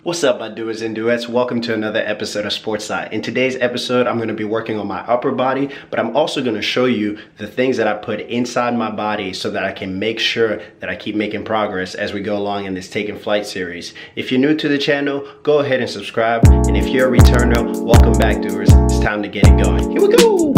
What's up, my doers and duets? Welcome to another episode of Sportside. In today's episode, I'm going to be working on my upper body, but I'm also going to show you the things that I put inside my body so that I can make sure that I keep making progress as we go along in this Taking Flight series. If you're new to the channel, go ahead and subscribe. And if you're a returner, welcome back, doers. It's time to get it going. Here we go!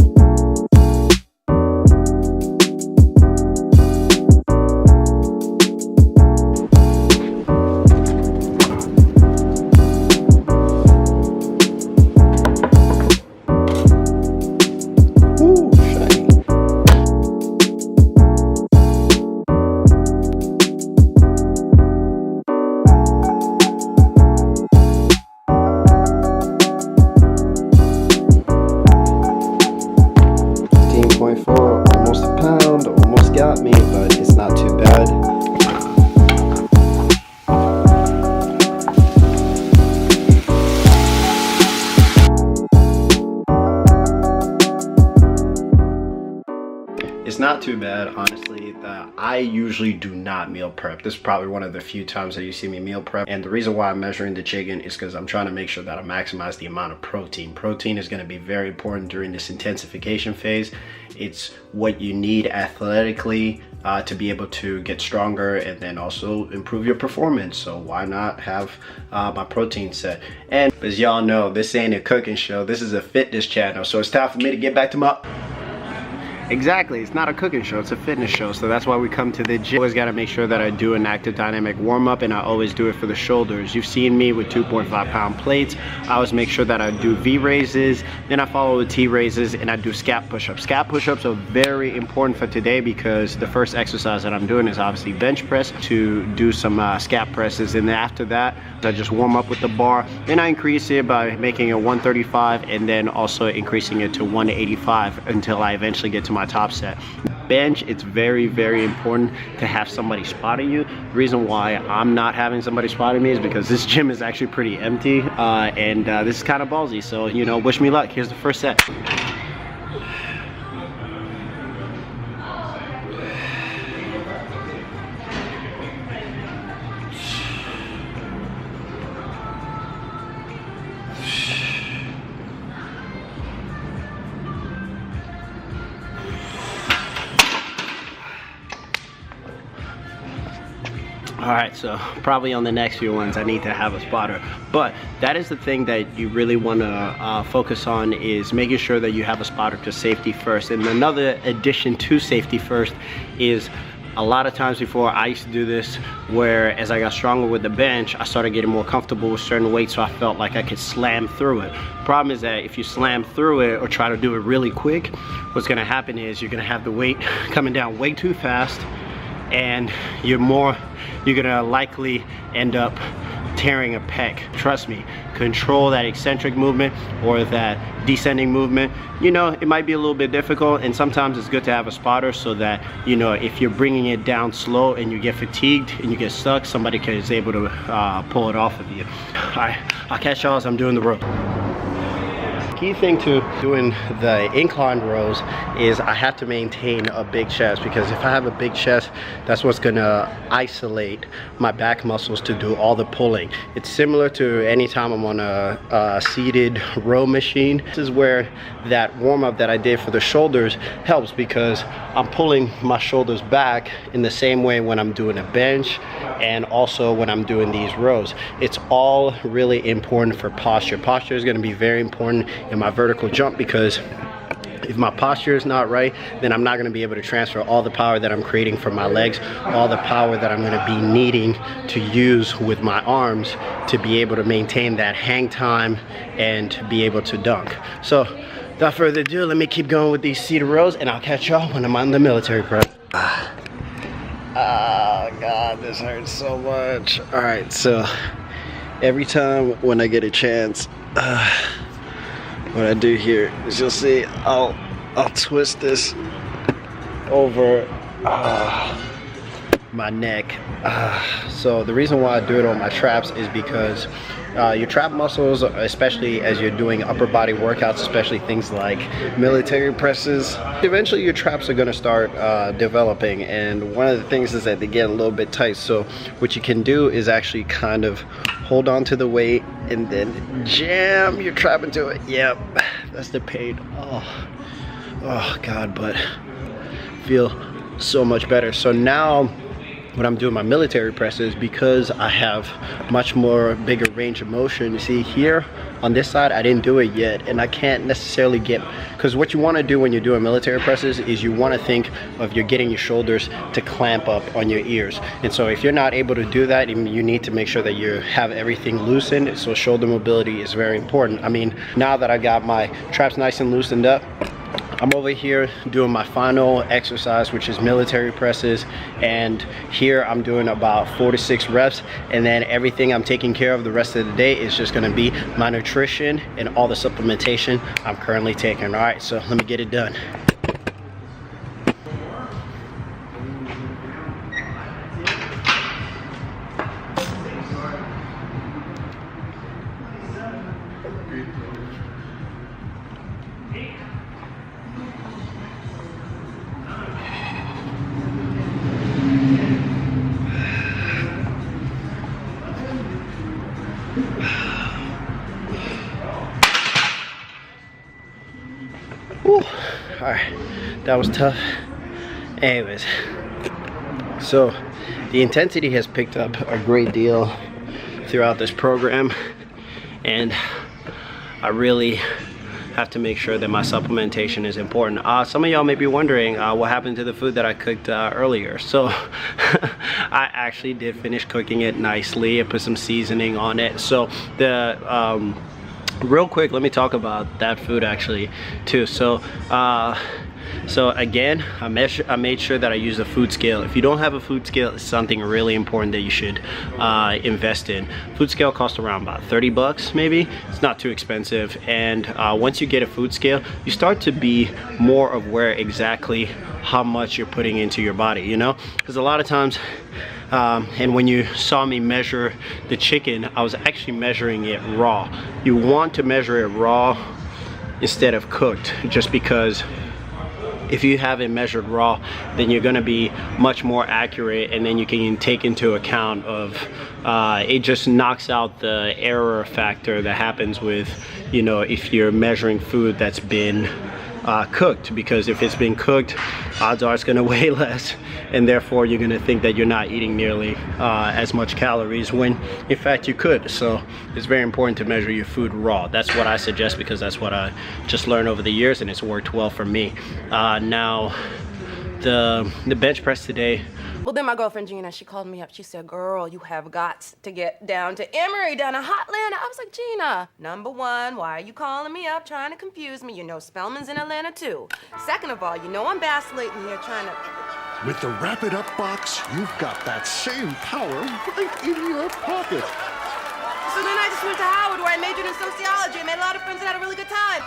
Almost a pound, almost got me, but it's not too bad. It's not too bad, honestly. I usually do not meal prep. This is probably one of the few times that you see me meal prep. And the reason why I'm measuring the chicken is because I'm trying to make sure that I maximize the amount of protein. Protein is going to be very important during this intensification phase. It's what you need athletically to be able to get stronger and then also improve your performance. So why not have my protein set? And as y'all know, this ain't a cooking show. This is a fitness channel. So it's time for me to get back to my... Exactly, it's not a cooking show, it's a fitness show, so that's why we come to the gym. Always gotta make sure that I do an active dynamic warm-up, and I always do it for the shoulders. You've seen me with 2.5 pound plates. I always make sure that I do V raises, then I follow with T raises, and I do scap push-ups. Scap push-ups are very important for today because the first exercise that I'm doing is obviously bench press to do some scap presses, and then after that, I just warm up with the bar. Then I increase it by making it 135 and then also increasing it to 185 until I eventually get to my top set. Bench, it's very, very important to have somebody spotting you. The reason why I'm not having somebody spotting me is because this gym is actually pretty empty and this is kind of ballsy. So, you know, wish me luck. Here's the first set. Alright, so probably on the next few ones I need to have a spotter, but that is the thing that you really want to focus on, is making sure that you have a spotter to safety first. And another addition to safety first is, a lot of times before I used to do this, where as I got stronger with the bench, I started getting more comfortable with certain weights, so I felt like I could slam through it. Problem is that if you slam through it or try to do it really quick, what's going to happen is you're going to have the weight coming down way too fast, and you're gonna likely end up tearing a pec. Trust me, control that eccentric movement or that descending movement. You know, it might be a little bit difficult, and sometimes it's good to have a spotter so that, you know, if you're bringing it down slow and you get fatigued and you get stuck, somebody is able to pull it off of you. All right, I'll catch y'all as I'm doing the rope. Key thing to doing the incline rows is I have to maintain a big chest, because if I have a big chest, that's what's gonna isolate my back muscles to do all the pulling. It's similar to anytime I'm on a seated row machine. This is where that warm-up that I did for the shoulders helps, because I'm pulling my shoulders back in the same way when I'm doing a bench and also when I'm doing these rows. It's all really important for posture. Posture is going to be very important in my vertical jump, because if my posture is not right, then I'm not going to be able to transfer all the power that I'm creating from my legs, all the power that I'm going to be needing to use with my arms to be able to maintain that hang time and to be able to dunk. So without further ado, let me keep going with these seated rows, and I'll catch y'all when I'm on the military prep. Oh God, this hurts so much. All right, so every time when I get a chance, what I do here is, you'll see, I'll twist this over my neck. So the reason why I do it on my traps is because your trap muscles, especially as you're doing upper body workouts, especially things like military presses, eventually your traps are going to start developing, and one of the things is that they get a little bit tight. So what you can do is actually kind of hold on to the weight and then jam your trap into it. Yep, that's the pain. Oh God, but feel so much better. So now when I'm doing my military presses, because I have much more bigger range of motion, you see here on this side I didn't do it yet, and I can't necessarily get, because what you want to do when you're doing military presses is you want to think of you're getting your shoulders to clamp up on your ears. And so if you're not able to do that, you need to make sure that you have everything loosened. So shoulder mobility is very important. I mean, now that I got my traps nice and loosened up, I'm over here doing my final exercise, which is military presses, and here I'm doing about 4 to 6 reps, and then everything I'm taking care of the rest of the day is just gonna be my nutrition and all the supplementation I'm currently taking. All right, so let me get it done. Whew. All right, that was tough. Anyways, so the intensity has picked up a great deal throughout this program, and I really have to make sure that my supplementation is important. Some of y'all may be wondering what happened to the food that I cooked earlier. So I actually did finish cooking it nicely and put some seasoning on it. So the real quick, let me talk about that food actually too. So again, I made sure that I use a food scale. If you don't have a food scale, it's something really important that you should invest in. Food scale costs around about 30 bucks maybe. It's not too expensive, and once you get a food scale, you start to be more aware exactly how much you're putting into your body, you know? Because a lot of times, and when you saw me measure the chicken, I was actually measuring it raw. You want to measure it raw instead of cooked, just because if you have it measured raw, then you're gonna be much more accurate, and then you can take into account of, it just knocks out the error factor that happens with, you know, if you're measuring food that's been cooked, because if it's been cooked, odds are it's gonna weigh less, and therefore you're gonna think that you're not eating nearly as much calories when in fact you could. So it's very important to measure your food raw. That's what I suggest, because that's what I just learned over the years, and it's worked well for me. Now the bench press today. Well, then my girlfriend Gina, she called me up. She said, girl, you have got to get down to Emory, down to Hotlanta. I was like, Gina, number one, why are you calling me up trying to confuse me? You know Spellman's in Atlanta too. Second of all, you know I'm vacillating here trying to... With the Wrap It Up box, you've got that same power right in your pocket. So then I just went to Howard, where I majored in sociology and made a lot of friends and had a really good time.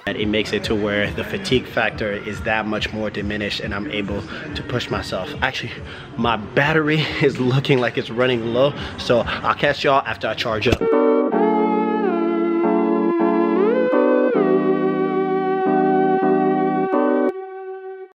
It makes it to where the fatigue factor is that much more diminished, and I'm able to push myself. Actually, my battery is looking like it's running low, so I'll catch y'all after I charge up.